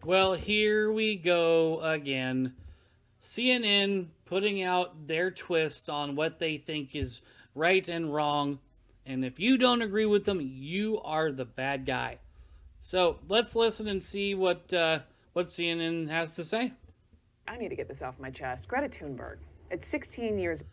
Well, here we go again. CNN putting out their twist on what they think is right and wrong. And if you don't agree with them, you are the bad guy. So let's listen and see what CNN has to say. I need to get this off my chest. Greta Thunberg, at 16 years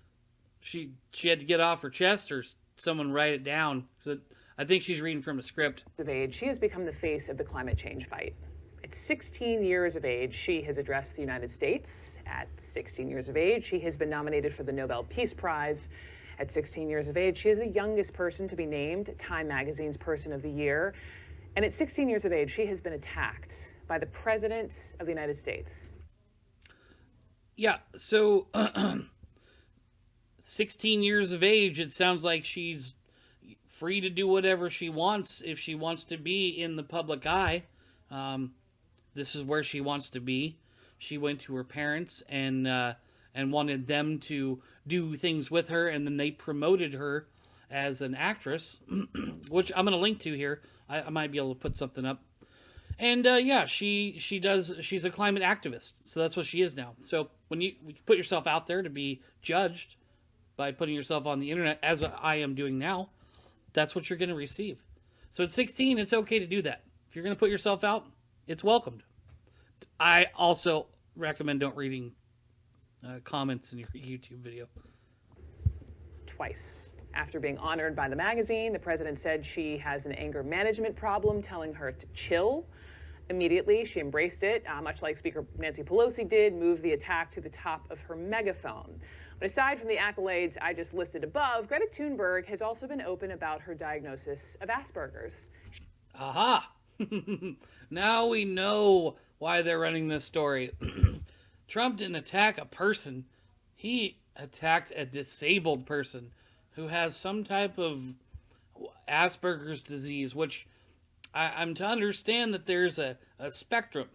She had to get off her chest, or someone write it down. So I think she's reading from a script. of age, she has become the face of the climate change fight. At 16 years of age, she has addressed the United States. At 16 years of age, she has been nominated for the Nobel Peace Prize. At 16 years of age, she is the youngest person to be named Time Magazine's Person of the Year. And at 16 years of age, she has been attacked by the President of the United States. Yeah, so 16 years of age, it sounds like she's free to do whatever she wants if she wants to be in the public eye. Um, this is where she wants to be. She went to her parents and wanted them to do things with her, and then they promoted her as an actress, which I'm going to link to here. I might be able to put something up. And yeah, she does. She's a climate activist, so that's what she is now. So when you put yourself out there to be judged by putting yourself on the internet, as I am doing now, that's what you're going to receive. So at 16, it's okay to do that. If you're going to put yourself out, it's welcomed. I also recommend don't reading comments in your YouTube video. Twice. After being honored by the magazine, the president said she has an anger management problem, telling her to chill. Immediately, she embraced it, much like Speaker Nancy Pelosi did, moved the attack to the top of her megaphone. But aside from the accolades I just listed above, Greta Thunberg has also been open about her diagnosis of Asperger's. Aha! Now we know why they're running this story. Trump didn't attack a person, he attacked a disabled person who has some type of Asperger's disease, which I'm to understand that there's a spectrum.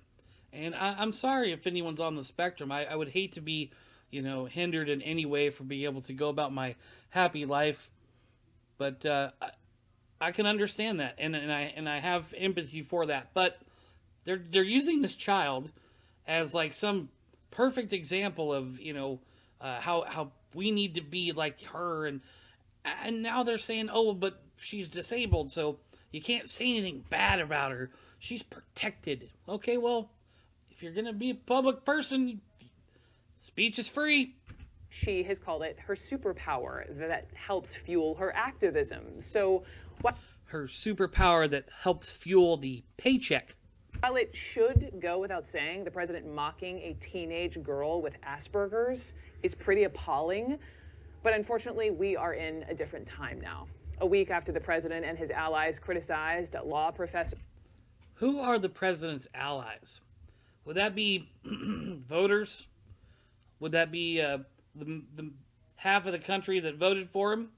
And I'm sorry if anyone's on the spectrum. I would hate to be, hindered in any way from being able to go about my happy life. But I can understand that, and I have empathy for that. But they're using this child as like some perfect example of how we need to be like her, and now they're saying, oh, but she's disabled, so you can't say anything bad about her. She's protected. Okay, well, if you're gonna be a public person, speech is free. She has called it her superpower that helps fuel her activism. So, Her superpower that helps fuel the paycheck. while it should go without saying, the president mocking a teenage girl with Asperger's is pretty appalling. But unfortunately, we are in a different time now. A week after the president and his allies criticized law professor. Who are the president's allies? Would that be voters? Would that be the half of the country that voted for him?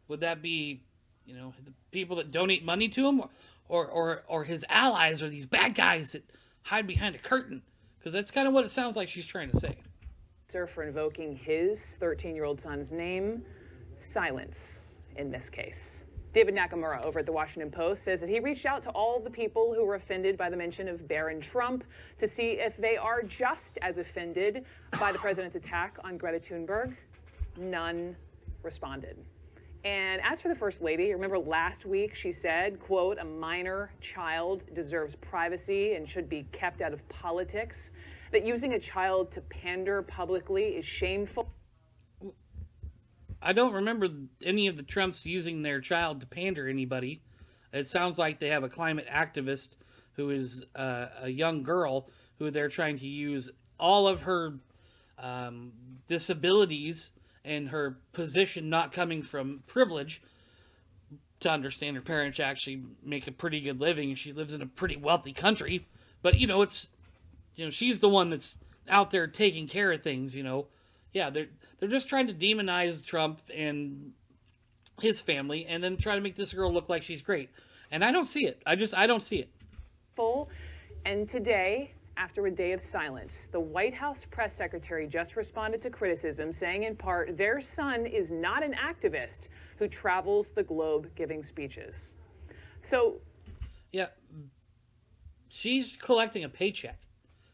Would that be, the people that donate money to him? Or his allies are these bad guys that hide behind a curtain? Because that's kind of what it sounds like she's trying to say. For invoking his 13-year-old son's name, silence in this case. David Nakamura over at the Washington Post says that he reached out to all the people who were offended by the mention of Barron Trump to see if they are just as offended by the president's attack on Greta Thunberg. None responded. And as for the First Lady, remember last week she said, quote, a minor child deserves privacy and should be kept out of politics, that using a child to pander publicly is shameful. I don't remember any of the Trumps using their child to pander to anybody. It sounds like they have a climate activist who is a young girl who they're trying to use all of her disabilities and her position not coming from privilege to understand her parents actually make a pretty good living. She lives in a pretty wealthy country, but she's the one that's out there taking care of things. Yeah, they're just trying to demonize Trump and his family, and then try to make this girl look like she's great. And I don't see it. I don't see it. And today, after a day of silence, the White House press secretary just responded to criticism, saying in part, their son is not an activist who travels the globe giving speeches. So, yeah, She's collecting a paycheck.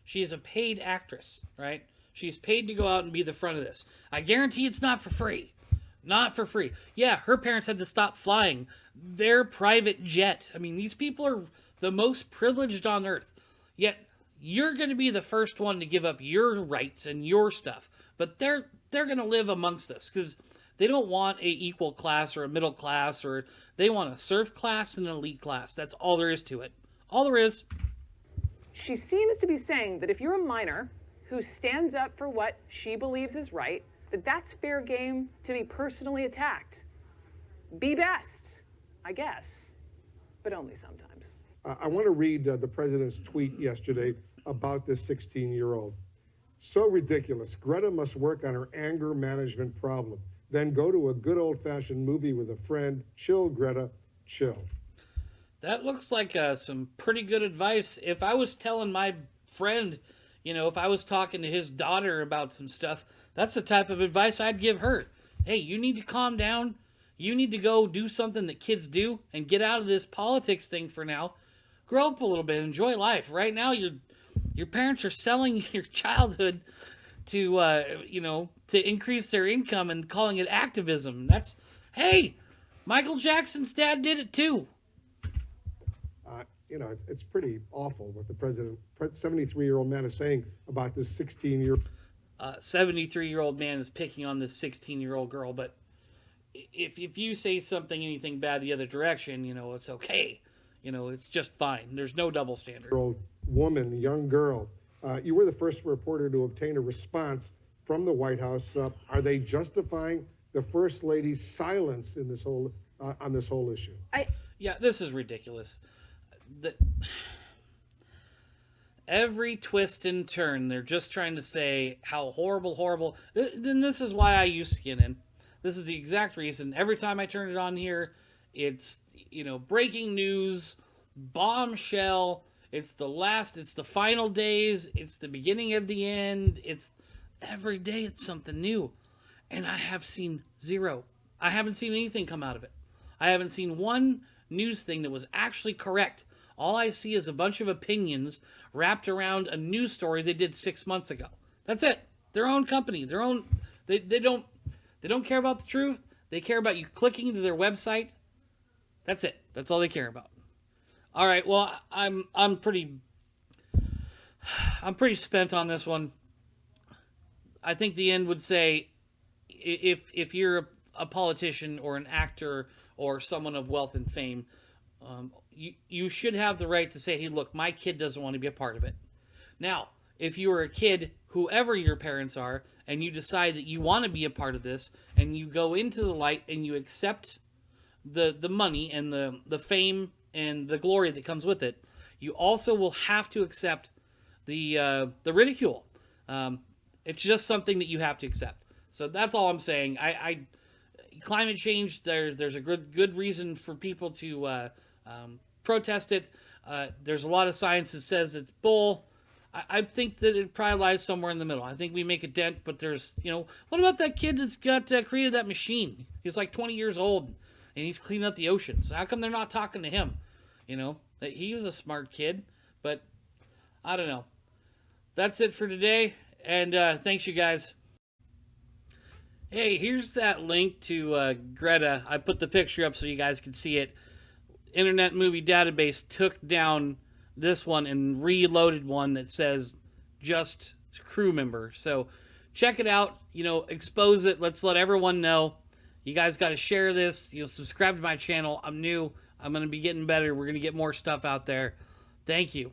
She is a paid actress, right? She's paid to go out and be the front of this. I guarantee it's not for free. Not for free. Yeah, her parents had to stop flying their private jet. I mean, these people are the most privileged on earth. Yet you're going to be the first one to give up your rights and your stuff. But they're going to live amongst us because they don't want a equal class or a middle class, or they want a serf class and an elite class. That's all there is to it. All there is. She seems to be saying that if you're a minor who stands up for what she believes is right, that's fair game to be personally attacked. Be best, I guess, but only sometimes. I want to read the president's tweet yesterday about this 16-year-old. So ridiculous. Greta must work on her anger management problem. Then go to a good old-fashioned movie with a friend. Chill, Greta, chill. That looks like some pretty good advice. If I was telling my friend, if I was talking to his daughter about some stuff, that's the type of advice I'd give her. Hey, you need to calm down. You need to go do something that kids do and get out of this politics thing for now. Grow up a little bit. Enjoy life. Right now, your parents are selling your childhood to increase their income and calling it activism. Hey, Michael Jackson's dad did it too. It's pretty awful what the 73-year-old man is saying about this 16-year-old. 73-year-old man is picking on this 16-year-old girl, but if you say something, anything bad the other direction, it's okay. It's just fine. There's no double standard. Woman, young girl. You were the first reporter to obtain a response from the White House. Are they justifying the First Lady's silence in this whole on this whole issue? Yeah, this is ridiculous. Every twist and turn, they're just trying to say how horrible. Then this is why I use CNN. This is the exact reason. Every time I turn it on here, it's breaking news, bombshell. It's the final days. It's the beginning of the end. It's every day it's something new. And I have seen zero. I haven't seen anything come out of it. I haven't seen one news thing that was actually correct. All I see is a bunch of opinions wrapped around a news story they did 6 months ago. That's it. Their own company, they don't care about the truth. They care about you clicking to their website. That's it. That's all they care about. All right. Well, I'm pretty spent on this one. I think the end would say if you're a politician or an actor or someone of wealth and fame, you should have the right to say, hey, look, my kid doesn't want to be a part of it. Now, if you are a kid, whoever your parents are, and you decide that you want to be a part of this, and you go into the light and you accept the money and the fame and the glory that comes with it, you also will have to accept the ridicule. It's just something that you have to accept. So that's all I'm saying. Climate change, there's a good reason for people to protest it. There's a lot of science that says it's bull. I think that it probably lies somewhere in the middle. I think we make a dent, but there's, what about that kid that's got created that machine? He's like 20 years old, and he's cleaning up the oceans. How come they're not talking to him? That he was a smart kid, but I don't know. That's it for today, and thanks, you guys. Hey, here's that link to Greta. I put the picture up so you guys can see it. Internet Movie Database took down this one and reloaded one that says just crew member. So check it out, expose it. Let's let everyone know. You guys got to share this. Subscribe to my channel. I'm new. I'm going to be getting better. We're going to get more stuff out there. Thank you.